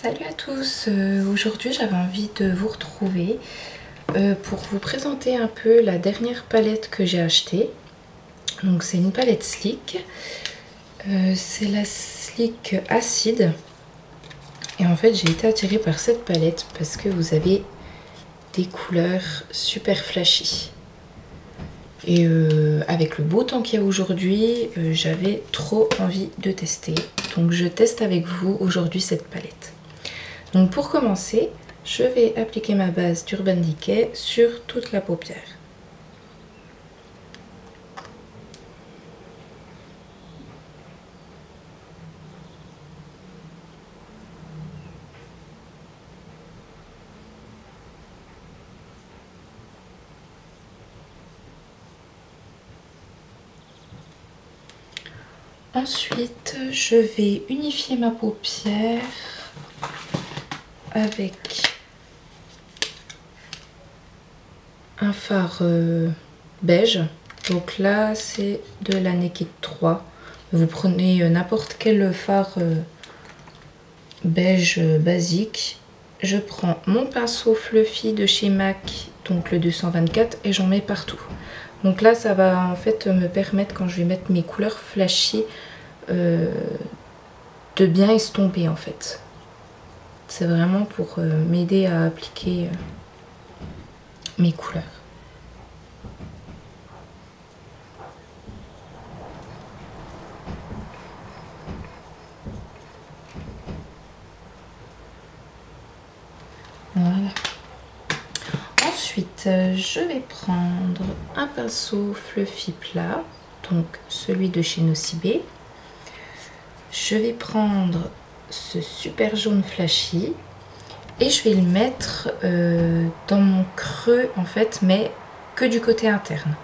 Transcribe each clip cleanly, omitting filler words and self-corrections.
Salut à tous, aujourd'hui j'avais envie de vous retrouver pour vous présenter un peu la dernière palette que j'ai achetée. Donc c'est une palette Sleek, c'est la Sleek Acide. Et en fait j'ai été attirée par cette palette parce que vous avez des couleurs super flashy. Et avec le beau temps qu'il y a aujourd'hui, j'avais trop envie de tester. Donc je teste avec vous aujourd'hui cette palette. Donc pour commencer, je vais appliquer ma base d'Urban Decay sur toute la paupière. Ensuite, je vais unifier ma paupière avec un fard beige. Donc là, c'est de la Naked 3. Vous prenez n'importe quel fard beige basique. Je prends mon pinceau Fluffy de chez MAC, donc le 224, et j'en mets partout. Donc là, ça va en fait me permettre, quand je vais mettre mes couleurs flashy, de bien estomper en fait. C'est vraiment pour m'aider à appliquer mes couleurs. Voilà. Ensuite, je vais prendre un pinceau Fluffy plat, donc celui de chez Nocibé. Je vais prendre ce super jaune flashy et je vais le mettre dans mon creux en fait, mais que du côté interne.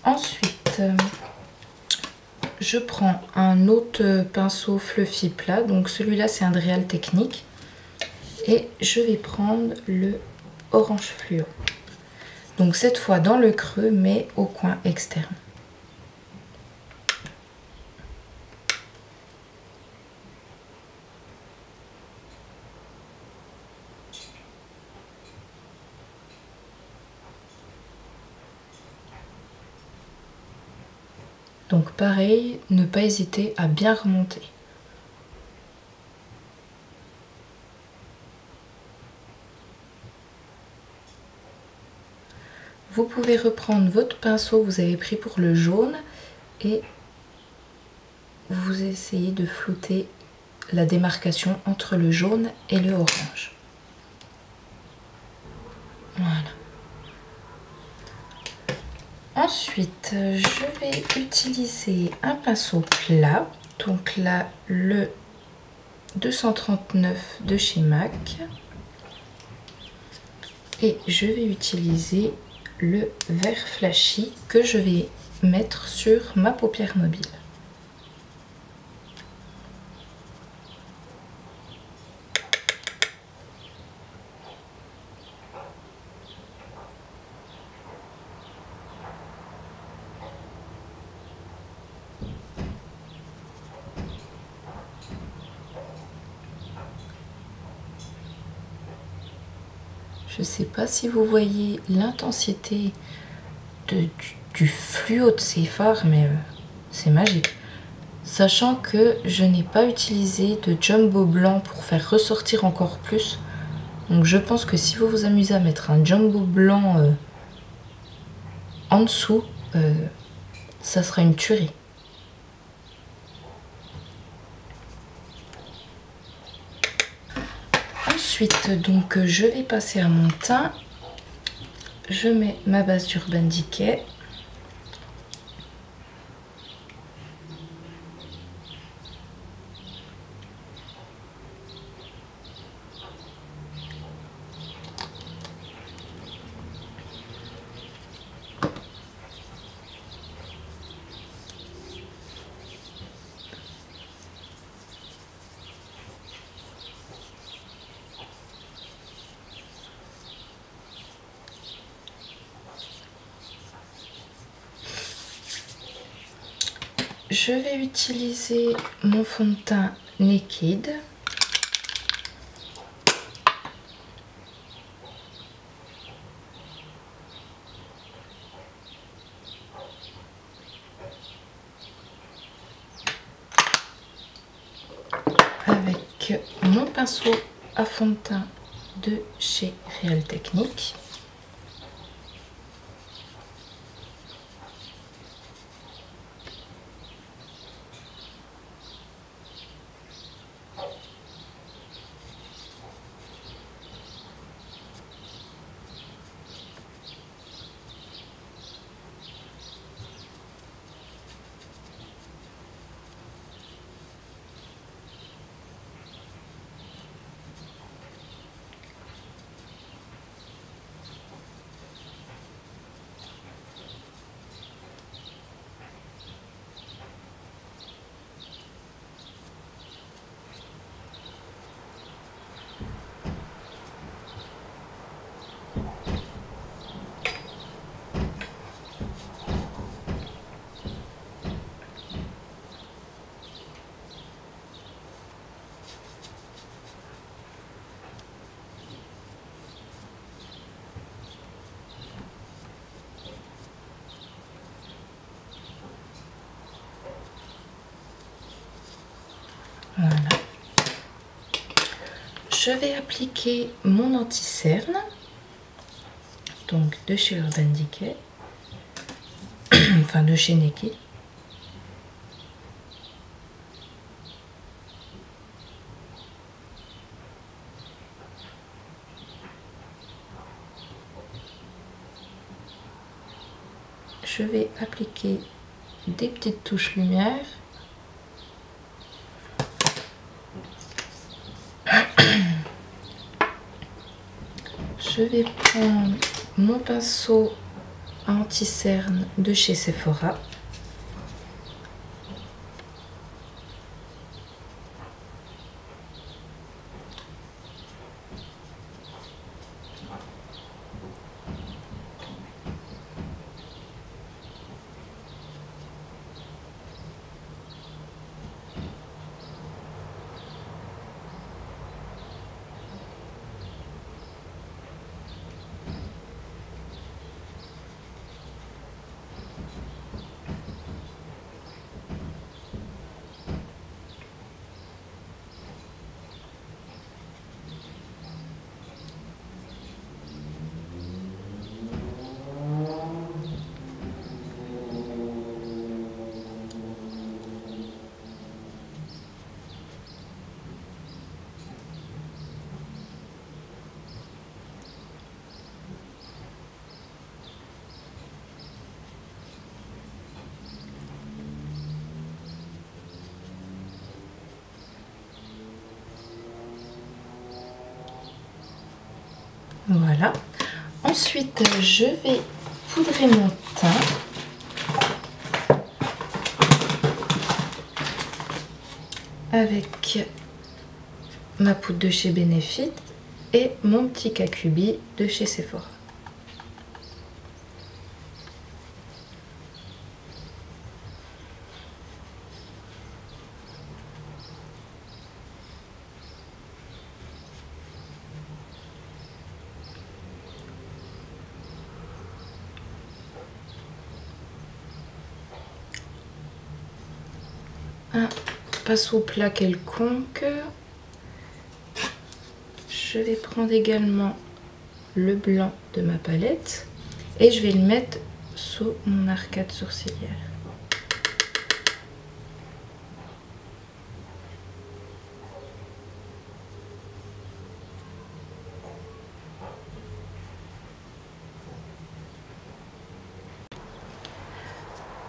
Ensuite, je prends un autre pinceau Fluffy plat, donc celui-là c'est un Real Technique, et je vais prendre le orange fluo. Donc cette fois dans le creux, mais au coin externe. Donc pareil, ne pas hésiter à bien remonter. Vous pouvez reprendre votre pinceau que vous avez pris pour le jaune et vous essayez de flouter la démarcation entre le jaune et le orange. Voilà. Ensuite, je vais utiliser un pinceau plat. Donc là, le 239 de chez MAC. Et je vais utiliser le vert flashy que je vais mettre sur ma paupière mobile. Je ne sais pas si vous voyez l'intensité du fluo de ces fards, mais c'est magique. Sachant que je n'ai pas utilisé de jumbo blanc pour faire ressortir encore plus. Donc je pense que si vous vous amusez à mettre un jumbo blanc en dessous, ça sera une tuerie. Ensuite, donc je vais passer à mon teint. Je mets ma base d'Urban Decay. je vais utiliser mon fond de teint Naked. Avec mon pinceau à fond de teint de chez Real Technique. Voilà. Je vais appliquer mon anti-cerne, donc de chez Urban Decay, enfin de chez Naked. Je vais appliquer des petites touches lumière. Je vais prendre mon pinceau anti-cerne de chez Sephora. Voilà. Ensuite, je vais poudrer mon teint. Avec ma poudre de chez Benefit et mon petit Kakubi de chez Sephora. Un pinceau plat quelconque. Je vais prendre également le blanc de ma palette et je vais le mettre sous mon arcade sourcilière.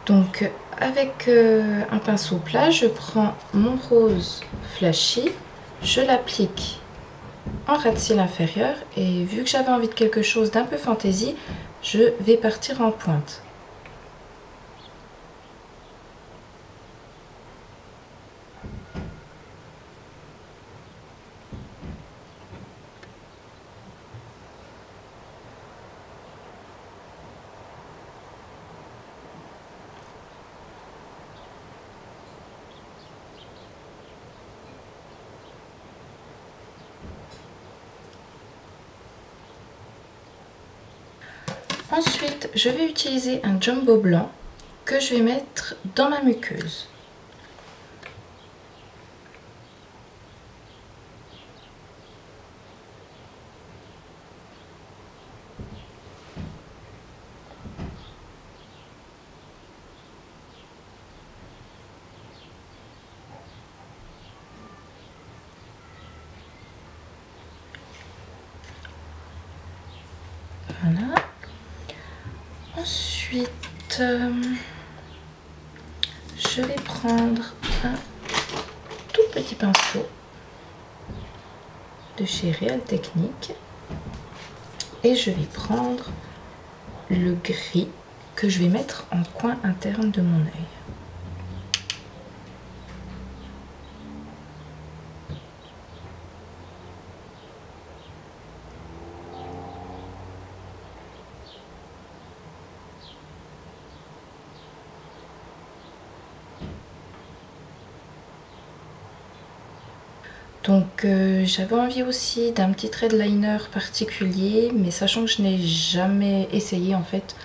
Donc avec un pinceau plat, je prends mon rose flashy, je l'applique en ras de cils inférieur et vu que j'avais envie de quelque chose d'un peu fantaisie, je vais partir en pointe. Ensuite, je vais utiliser un jumbo blanc que je vais mettre dans ma muqueuse. Voilà. Ensuite, je vais prendre un tout petit pinceau de chez Real Technique et je vais prendre le gris que je vais mettre en coin interne de mon œil. Donc j'avais envie aussi d'un petit trait de liner particulier, mais sachant que je n'ai jamais essayé en fait,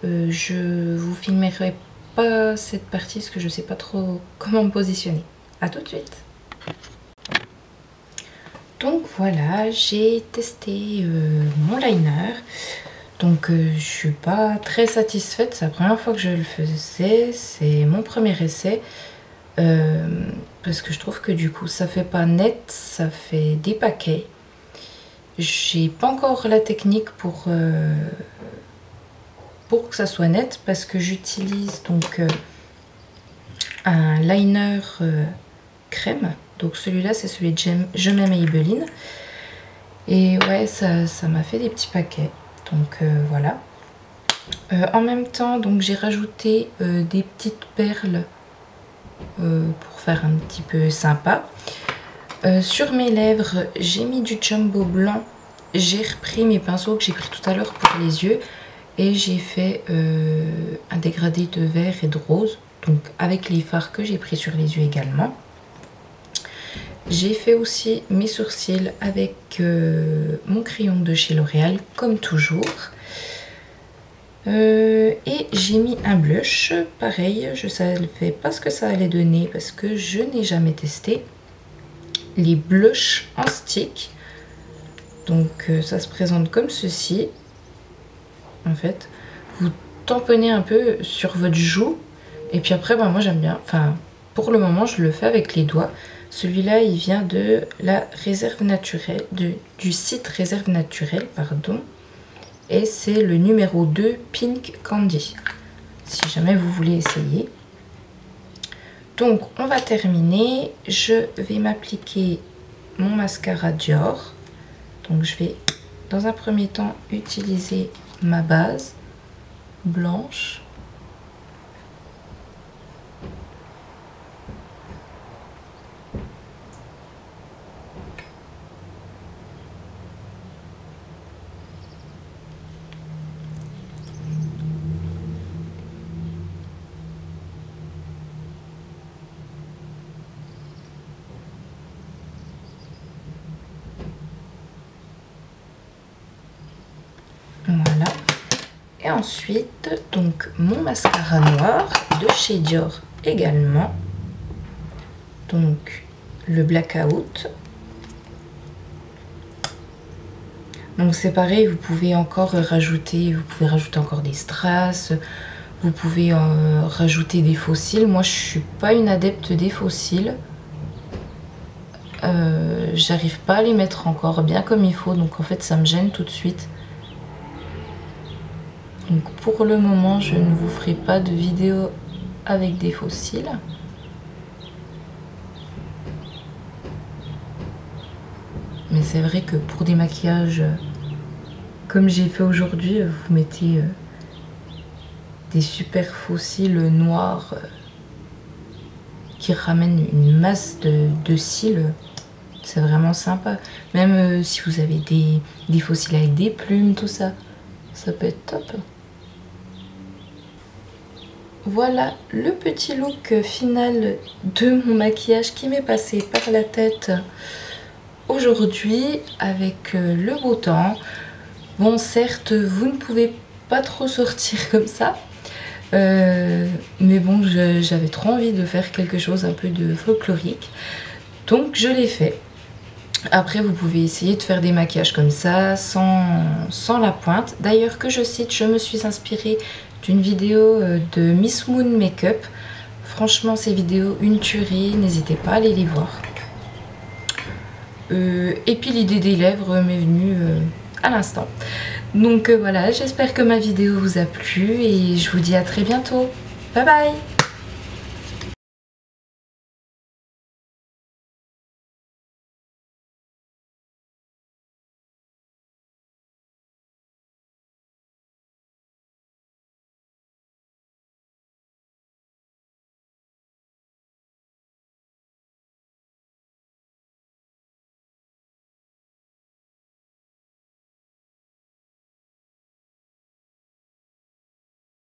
je vous filmerai pas cette partie parce que je sais pas trop comment me positionner. A tout de suite. Donc voilà, j'ai testé mon liner. Donc je suis pas très satisfaite, c'est la première fois que je le faisais, c'est mon premier essai. Parce que je trouve que du coup ça fait pas net, ça fait des paquets. J'ai pas encore la technique pour que ça soit net parce que j'utilise donc un liner crème. Donc celui-là c'est celui de Je m'aime Maybelline. Et ouais, ça m'a fait des petits paquets. Donc voilà. En même temps, donc j'ai rajouté des petites perles pour faire un petit peu sympa. Sur mes lèvres, j'ai mis du jumbo blanc. J'ai repris mes pinceaux que j'ai pris tout à l'heure pour les yeux. Et j'ai fait un dégradé de vert et de rose. Donc avec les fards que j'ai pris sur les yeux également. J'ai fait aussi mes sourcils avec mon crayon de chez L'Oréal, comme toujours. Et j'ai mis un blush, pareil, je ne savais pas ce que ça allait donner parce que je n'ai jamais testé les blushs en stick. Donc ça se présente comme ceci. En fait, vous tamponnez un peu sur votre joue et puis après, moi j'aime bien, enfin pour le moment je le fais avec les doigts. Celui-là il vient de la réserve naturelle, du site Réserve Naturelle, pardon. Et c'est le numéro 2 Pink Candy, si jamais vous voulez essayer. Donc on va terminer. Je vais m'appliquer mon mascara Dior. Donc je vais dans un premier temps utiliser ma base blanche. Voilà. Et ensuite, donc mon mascara noir de chez Dior également. Donc le Blackout. Donc c'est pareil, vous pouvez encore rajouter, encore des strass, vous pouvez rajouter des faux cils. Moi je suis pas une adepte des faux cils. J'arrive pas à les mettre encore bien comme il faut, donc en fait ça me gêne tout de suite. Donc pour le moment je ne vous ferai pas de vidéo avec des faux cils. Mais c'est vrai que pour des maquillages comme j'ai fait aujourd'hui, vous mettez des super faux cils noirs qui ramènent une masse de cils. C'est vraiment sympa. Même si vous avez des faux cils avec des plumes, tout ça, ça peut être top. Voilà le petit look final de mon maquillage qui m'est passé par la tête aujourd'hui avec le beau temps. Bon, certes, vous ne pouvez pas trop sortir comme ça. Mais bon, j'avais trop envie de faire quelque chose un peu de folklorique. Donc je l'ai fait. Après, vous pouvez essayer de faire des maquillages comme ça, sans la pointe. D'ailleurs, que je cite, je me suis inspirée d'une vidéo de Miss Moon Makeup. Franchement, ces vidéos, une tuerie, n'hésitez pas à aller les voir. Et puis l'idée des lèvres m'est venue à l'instant. Donc voilà, j'espère que ma vidéo vous a plu et je vous dis à très bientôt. Bye bye!